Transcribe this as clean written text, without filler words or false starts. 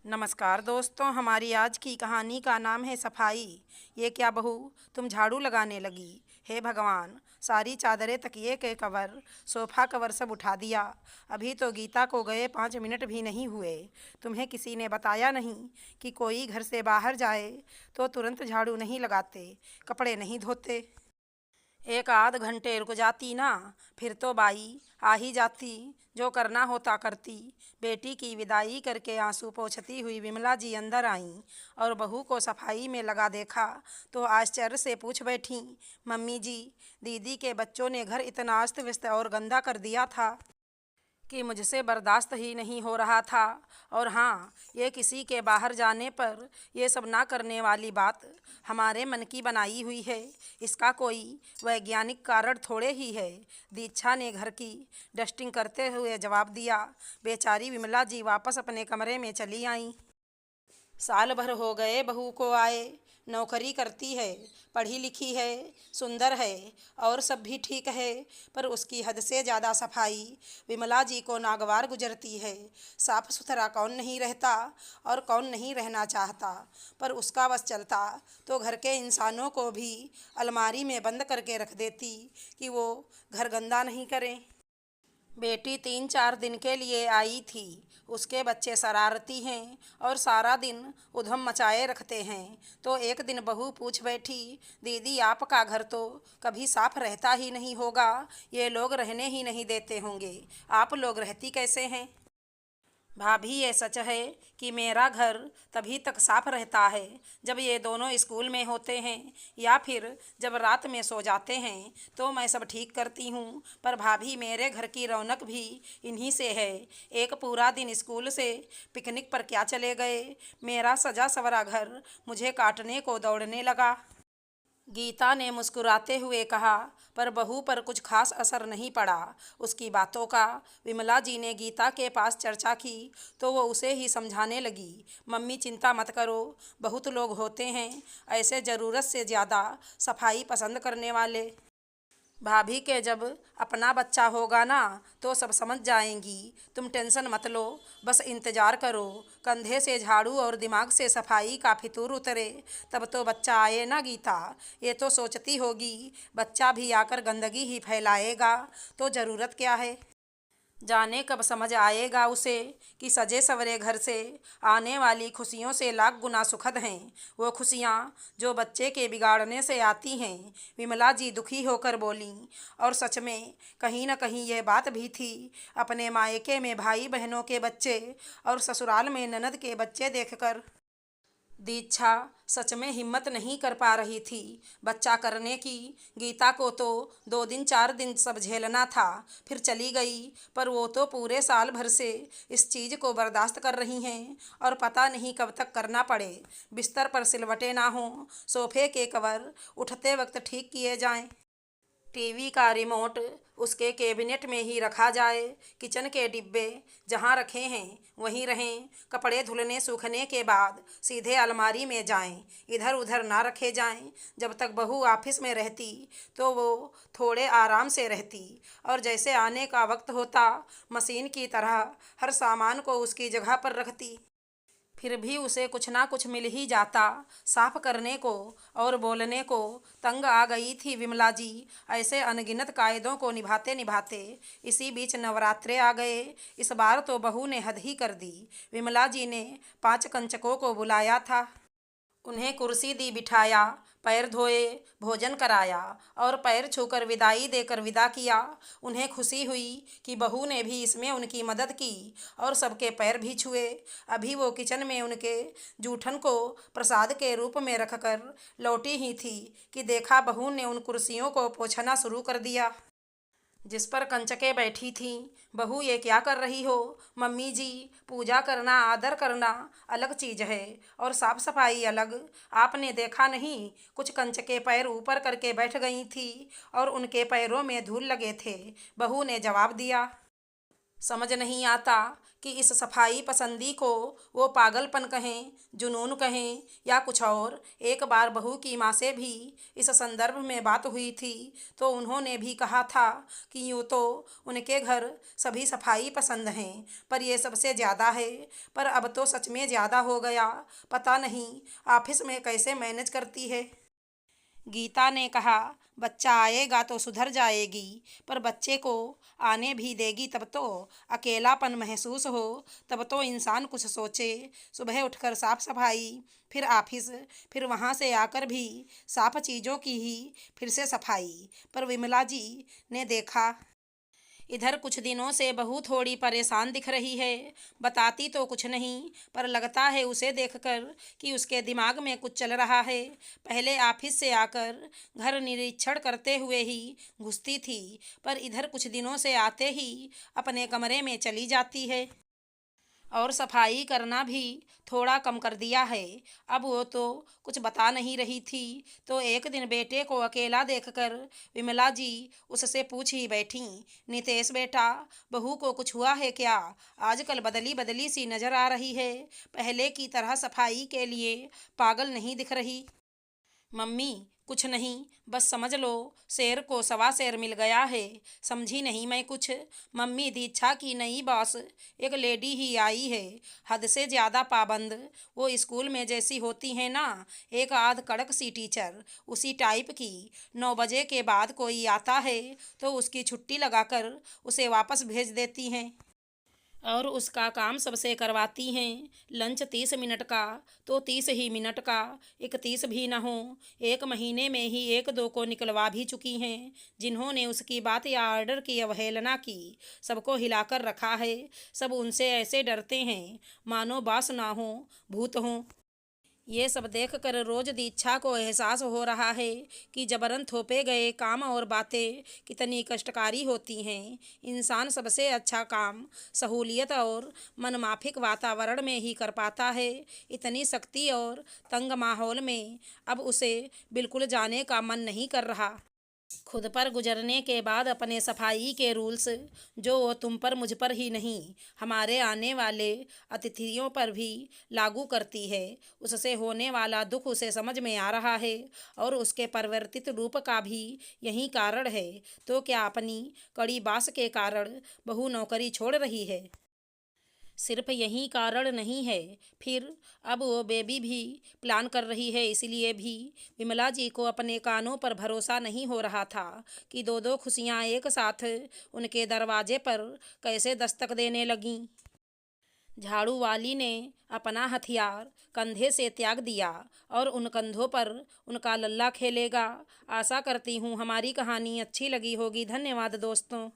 नमस्कार दोस्तों, हमारी आज की कहानी का नाम है सफाई। ये क्या बहू, तुम झाड़ू लगाने लगी? हे भगवान, सारी चादरें, तकिए के कवर, सोफ़ा कवर सब उठा दिया। अभी तो गीता को गए 5 मिनट भी नहीं हुए। तुम्हें किसी ने बताया नहीं कि कोई घर से बाहर जाए तो तुरंत झाड़ू नहीं लगाते, कपड़े नहीं धोते? एक आध घंटे रुक जाती ना, फिर तो बाई आ ही जाती, जो करना होता करती। बेटी की विदाई करके आंसू पोंछती हुई विमला जी अंदर आईं और बहू को सफाई में लगा देखा तो आश्चर्य से पूछ बैठीं, मम्मी जी, दीदी के बच्चों ने घर इतना अस्त व्यस्त और गंदा कर दिया था कि मुझसे बर्दाश्त ही नहीं हो रहा था। और हाँ, ये किसी के बाहर जाने पर ये सब ना करने वाली बात हमारे मन की बनाई हुई है। इसका कोई वैज्ञानिक कारण थोड़े ही है। दीक्षा ने घर की डस्टिंग करते हुए जवाब दिया। बेचारी विमला जी वापस अपने कमरे में चली आईं। साल भर हो गए बहू को आए, नौकरी करती है, पढ़ी लिखी है, सुंदर है और सब भी ठीक है, पर उसकी हद से ज़्यादा सफाई विमला जी को नागवार गुजरती है। साफ सुथरा कौन नहीं रहता और कौन नहीं रहना चाहता, पर उसका बस चलता तो घर के इंसानों को भी अलमारी में बंद करके रख देती कि वो घर गंदा नहीं करें। बेटी 3-4 दिन के लिए आई थी। उसके बच्चे शरारती हैं और सारा दिन उधम मचाए रखते हैं। तो एक दिन बहू पूछ बैठी, दीदी आपका घर तो कभी साफ रहता ही नहीं होगा, ये लोग रहने ही नहीं देते होंगे, आप लोग रहती कैसे हैं? भाभी, ये सच है कि मेरा घर तभी तक साफ रहता है जब ये दोनों स्कूल में होते हैं या फिर जब रात में सो जाते हैं तो मैं सब ठीक करती हूँ। पर भाभी, मेरे घर की रौनक भी इन्हीं से है। एक पूरा दिन स्कूल से पिकनिक पर क्या चले गए, मेरा सजा सवरा घर मुझे काटने को दौड़ने लगा। गीता ने मुस्कुराते हुए कहा, पर बहू पर कुछ खास असर नहीं पड़ा उसकी बातों का। विमला जी ने गीता के पास चर्चा की तो वो उसे ही समझाने लगी, मम्मी चिंता मत करो, बहुत लोग होते हैं ऐसे ज़रूरत से ज़्यादा सफाई पसंद करने वाले। भाभी के जब अपना बच्चा होगा ना तो सब समझ जाएंगी, तुम टेंशन मत लो, बस इंतज़ार करो कंधे से झाड़ू और दिमाग से सफाई का फितूर उतरे, तब तो बच्चा आए ना। गीता ये तो सोचती होगी बच्चा भी आकर गंदगी ही फैलाएगा तो ज़रूरत क्या है। जाने कब समझ आएगा उसे कि सजे सवरे घर से आने वाली खुशियों से लाख गुना सुखद हैं वो खुशियाँ जो बच्चे के बिगाड़ने से आती हैं। विमला जी दुखी होकर बोलीं, और सच में कहीं न कहीं यह बात भी थी। अपने मायके में भाई बहनों के बच्चे और ससुराल में ननद के बच्चे देखकर दीक्षा सच में हिम्मत नहीं कर पा रही थी बच्चा करने की। गीता को तो 2 दिन 4 दिन सब झेलना था, फिर चली गई, पर वो तो पूरे साल भर से इस चीज़ को बर्दाश्त कर रही हैं और पता नहीं कब तक करना पड़े। बिस्तर पर सिलवटें ना हों, सोफे के कवर उठते वक्त ठीक किए जाएं, टीवी का रिमोट उसके कैबिनेट में ही रखा जाए, किचन के डिब्बे जहाँ रखे हैं वहीं रहें, कपड़े धुलने सूखने के बाद सीधे अलमारी में जाएं, इधर उधर ना रखे जाएं। जब तक बहू ऑफिस में रहती तो वो थोड़े आराम से रहती और जैसे आने का वक्त होता मशीन की तरह हर सामान को उसकी जगह पर रखती। फिर भी उसे कुछ ना कुछ मिल ही जाता साफ करने को और बोलने को। तंग आ गई थी विमला जी ऐसे अनगिनत कायदों को निभाते निभाते। इसी बीच नवरात्रे आ गए। इस बार तो बहू ने हद ही कर दी। विमला जी ने 5 कंचकों को बुलाया था, उन्हें कुर्सी दी बिठाया, पैर धोए, भोजन कराया और पैर छूकर विदाई देकर विदा किया। उन्हें खुशी हुई कि बहू ने भी इसमें उनकी मदद की और सबके पैर भी छुए। अभी वो किचन में उनके जूठन को प्रसाद के रूप में रखकर लौटी ही थी कि देखा बहू ने उन कुर्सियों को पोंछना शुरू कर दिया जिस पर कंचके बैठी थीं। बहू, ये क्या कर रही हो? मम्मी जी, पूजा करना, आदर करना अलग चीज़ है और साफ सफाई अलग। आपने देखा नहीं, कुछ कंचके पैर ऊपर करके बैठ गई थी और उनके पैरों में धूल लगे थे, बहू ने जवाब दिया। समझ नहीं आता कि इस सफाई पसंदी को वो पागलपन कहें, जुनून कहें या कुछ और। एक बार बहू की माँ से भी इस संदर्भ में बात हुई थी तो उन्होंने भी कहा था कि यूँ तो उनके घर सभी सफाई पसंद हैं, पर ये सबसे ज़्यादा है। पर अब तो सच में ज़्यादा हो गया। पता नहीं ऑफिस में कैसे मैनेज करती है। गीता ने कहा, बच्चा आएगा तो सुधर जाएगी, पर बच्चे को आने भी देगी तब तो अकेलापन महसूस हो, तब तो इंसान कुछ सोचे। सुबह उठकर साफ सफाई, फिर ऑफिस, फिर वहाँ से आकर भी साफ चीज़ों की ही फिर से सफाई। पर विमला जी ने देखा, इधर कुछ दिनों से बहू थोड़ी परेशान दिख रही है। बताती तो कुछ नहीं, पर लगता है उसे देखकर कि उसके दिमाग में कुछ चल रहा है। पहले ऑफिस से आकर घर निरीक्षण करते हुए ही घुसती थी, पर इधर कुछ दिनों से आते ही अपने कमरे में चली जाती है और सफाई करना भी थोड़ा कम कर दिया है। अब वो तो कुछ बता नहीं रही थी तो एक दिन बेटे को अकेला देखकर विमला जी उससे पूछ ही बैठी, नितेश बेटा, बहू को कुछ हुआ है क्या? आजकल बदली बदली सी नजर आ रही है, पहले की तरह सफाई के लिए पागल नहीं दिख रही। मम्मी, कुछ नहीं, बस समझ लो शेर को सवा शेर मिल गया है। समझी नहीं मैं कुछ। मम्मी, दीक्षा की नई बॉस एक लेडी ही आई है, हद से ज़्यादा पाबंद। वो स्कूल में जैसी होती है ना, एक आध कड़क सी टीचर, उसी टाइप की। 9 बजे के बाद कोई आता है तो उसकी छुट्टी लगाकर उसे वापस भेज देती हैं और उसका काम सबसे करवाती हैं। लंच 30 मिनट का तो 30 ही मिनट का, 31 भी न हो। 1 महीने में ही 1-2 को निकलवा भी चुकी हैं, जिन्होंने उसकी बात या ऑर्डर की अवहेलना की। सबको हिलाकर रखा है। सब उनसे ऐसे डरते हैं मानो बास ना हो, भूत हों। ये सब देखकर रोज दीक्षा को एहसास हो रहा है कि जबरन थोपे गए काम और बातें कितनी कष्टकारी होती हैं। इंसान सबसे अच्छा काम सहूलियत और मनमाफिक वातावरण में ही कर पाता है। इतनी सख्ती और तंग माहौल में अब उसे बिल्कुल जाने का मन नहीं कर रहा। खुद पर गुजरने के बाद अपने सफाई के रूल्स, जो वो तुम पर मुझ पर ही नहीं हमारे आने वाले अतिथियों पर भी लागू करती है, उससे होने वाला दुख उसे समझ में आ रहा है और उसके परिवर्तित रूप का भी यही कारण है। तो क्या अपनी कड़ी बास के कारण बहू नौकरी छोड़ रही है? सिर्फ यही कारण नहीं है, फिर अब वो बेबी भी प्लान कर रही है। इसलिए भी विमला जी को अपने कानों पर भरोसा नहीं हो रहा था कि 2-2 खुशियाँ एक साथ उनके दरवाजे पर कैसे दस्तक देने लगीं। झाड़ू वाली ने अपना हथियार कंधे से त्याग दिया और उन कंधों पर उनका लल्ला खेलेगा। आशा करती हूँ हमारी कहानी अच्छी लगी होगी। धन्यवाद दोस्तों।